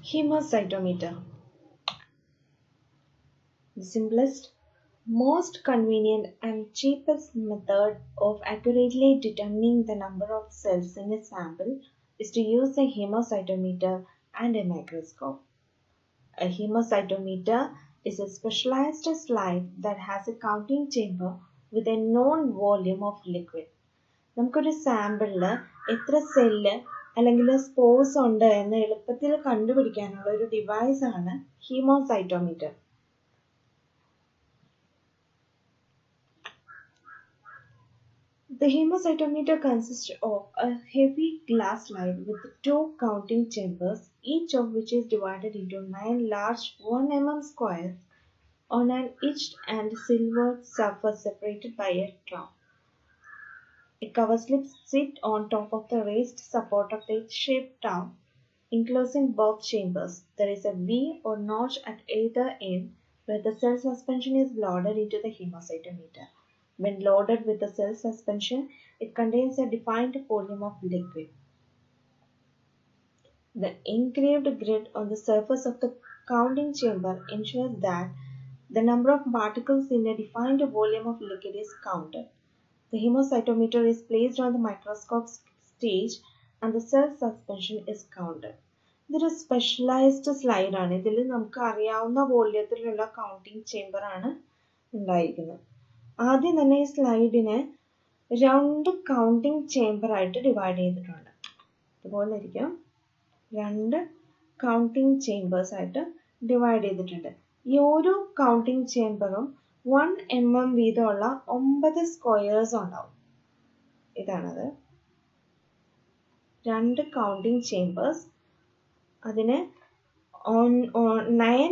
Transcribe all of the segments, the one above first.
Hemocytometer. The simplest, most convenient and cheapest method of accurately determining the number of cells in a sample is to use a hemocytometer and a microscope. A hemocytometer is a specialized slide that has a counting chamber with a known volume of liquid. നമുക്കൊരു സാമ്പിളിൽ എത്ര cell അല്ലെങ്കിൽ spores ഉണ്ട് എന്ന് എളുപ്പത്തിൽ കണ്ടുപിടിക്കാനുള്ള ഒരു device ആണ് haemocytometer. The hemocytometer consists of a heavy glass slide with two counting chambers, each of which is divided into 9 large 1 mm squares on an etched and silvered surface separated by a trough. A cover slip sits on top of the raised support of the shaped tower, enclosing both chambers. There is a V or notch at either end where the cell suspension is loaded into the hemocytometer. When loaded with the cell suspension, it contains a defined volume of liquid. The engraved grid on the surface of the counting chamber ensures that the number of particles in a defined volume of liquid is counted. The hemocytometer is placed on the microscope stage and the cell suspension is counted. ഇതൊരു specialised slide ആണ്. ഇതിൽ നമുക്ക് അറിയാവുന്ന വോള്യത്തിലുള്ള counting chamber ആണ് ഉണ്ടായിരിക്കുന്നത്. ആദ്യം തന്നെ ഈ സ്ലൈഡിനെ 2 കൗണ്ടിങ് ചേംബർ ആയിട്ട് ഡിവൈഡ് ചെയ്തിട്ടുണ്ട്. ഇതുപോലെ ഇരിക്കും. 2 കൗണ്ടിങ് ചേംബേഴ്സ് ആയിട്ട് ഡിവൈഡ് ചെയ്തിട്ടുണ്ട്. ഈ ഓരോ കൗണ്ടിങ് ചേംബറും 1 mm വീതമുള്ള 9 സ്ക്വയേഴ്സ് ഉണ്ടാവും. ഇതാണത്. 2 കൗണ്ടിങ് ചേംബേഴ്സ്, അതിനെ 9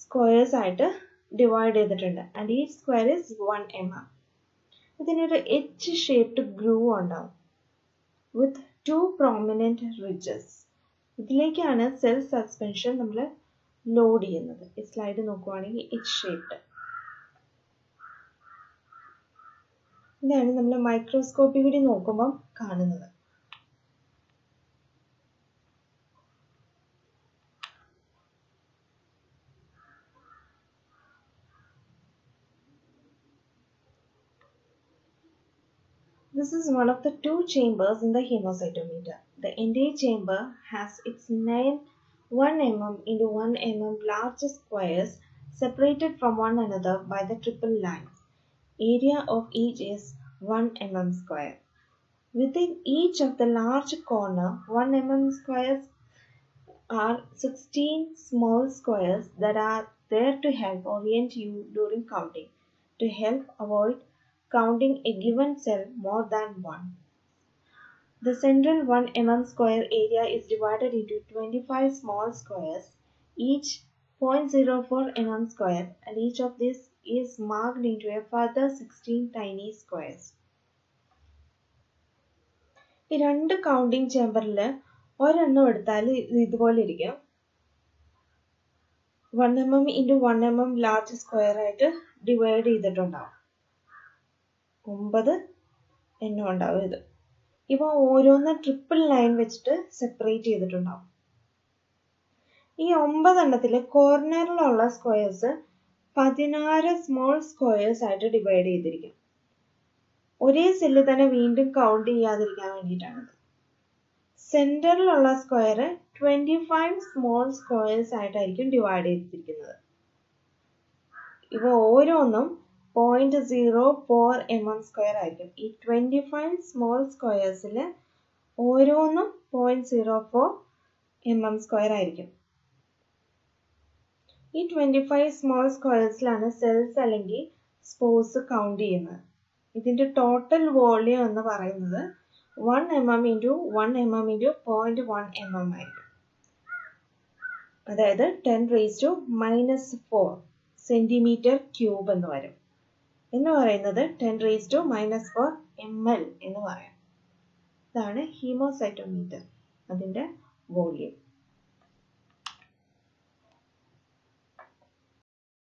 സ്ക്വയേഴ്സ് ആയിട്ട് ഡിവൈഡ് ചെയ്തിട്ടുണ്ട്. ആൻഡ് ഈ സ്ക്വയർ ഇസ് 1 mm. ഇതിനൊരു എച്ച് ഷേപ്ഡ് ഗ്രൂവ് ഉണ്ടാവും വിത്ത് 2 prominent ridges. ഇതിലേക്കാണ് സെൽ സസ്പെൻഷൻ നമ്മൾ ലോഡ് ചെയ്യുന്നത്. ഈ സ്ലൈഡ് നോക്കുവാണെങ്കിൽ എച്ച് ഷേപ്ഡ്. ഇതാണ് നമ്മൾ മൈക്രോസ്കോപ്പിൽ കൂടി നോക്കുമ്പോൾ കാണുന്നത്. This is one of the 2 chambers in the hemocytometer. The entire chamber has its 9 1 mm into 1 mm large squares separated from one another by the triple lines. Area of each is 1 mm square. Within each of the large corner 1 mm squares are 16 small squares that are there to help orient you during counting, to help avoid counting a given cell more than one. The central 1 mm square area is divided into 25 small squares, each 0.04 mm square, and each of these is marked into a further 16 tiny squares. ഈ 2 counting ചേംബറിൽ ഒരെണ്ണം എടുത്താൽ ഇതുപോലെ ഇരിക്കും. 1 mm into 1 mm large square ആയിട്ട് divide ചെയ്തിട്ടുണ്ടാവും. 9 എണ്ണം ഉണ്ടാവും ഇത്. ഇവ ഓരോന്ന് ട്രിപ്പിൾ ലൈൻ വെച്ചിട്ട് സെപ്പറേറ്റ് ചെയ്തിട്ടുണ്ടാവും. ഈ 9 എണ്ണത്തിൽ കോർണറിലുള്ള സ്ക്വയേഴ്സ് 16 സ്മോൾ സ്ക്വയേഴ്സ് ആയിട്ട് ഡിവൈഡ് ചെയ്തിരിക്കും. ഒരേ സെല്ല് തന്നെ വീണ്ടും കൗണ്ട് ചെയ്യാതിരിക്കാൻ വേണ്ടിയിട്ടാണ്. സെന്ററിലുള്ള സ്ക്വയർ 25 സ്മോൾ സ്ക്വയേഴ്സ് ആയിട്ടായിരിക്കും ഡിവൈഡ് ചെയ്തിരിക്കുന്നത്. ഇവ ഓരോന്നും 0.04 mm സ്ക്വയർ ആയിരിക്കും. ഈ 25 സ്മോൾ സ്ക്വയേഴ്സിൽ ഓരോന്നും 0.04 mm സ്ക്വയർ ആയിരിക്കും. ഈ 25 സ്മോൾ സ്ക്വയേഴ്സിലാണ് സെൽസ് അല്ലെങ്കിൽ സ്പോർസ് കൗണ്ട് ചെയ്യുന്നത്. ഇതിന്റെ ടോട്ടൽ വോള്യം എന്ന് പറയുന്നത് 1 mm into 1 mm into 0.1 mm ആയിരിക്കും. അതായത് 10⁻⁻4 സെന്റിമീറ്റർ ക്യൂബ് എന്ന് വരും. എന്ന് പറയുന്നത് 10⁻⁻4 ml എന്ന് പറയാം. ഇതാണ് ഹീമോസൈറ്റോമീറ്റർ, അതിന്റെ വോള്യം.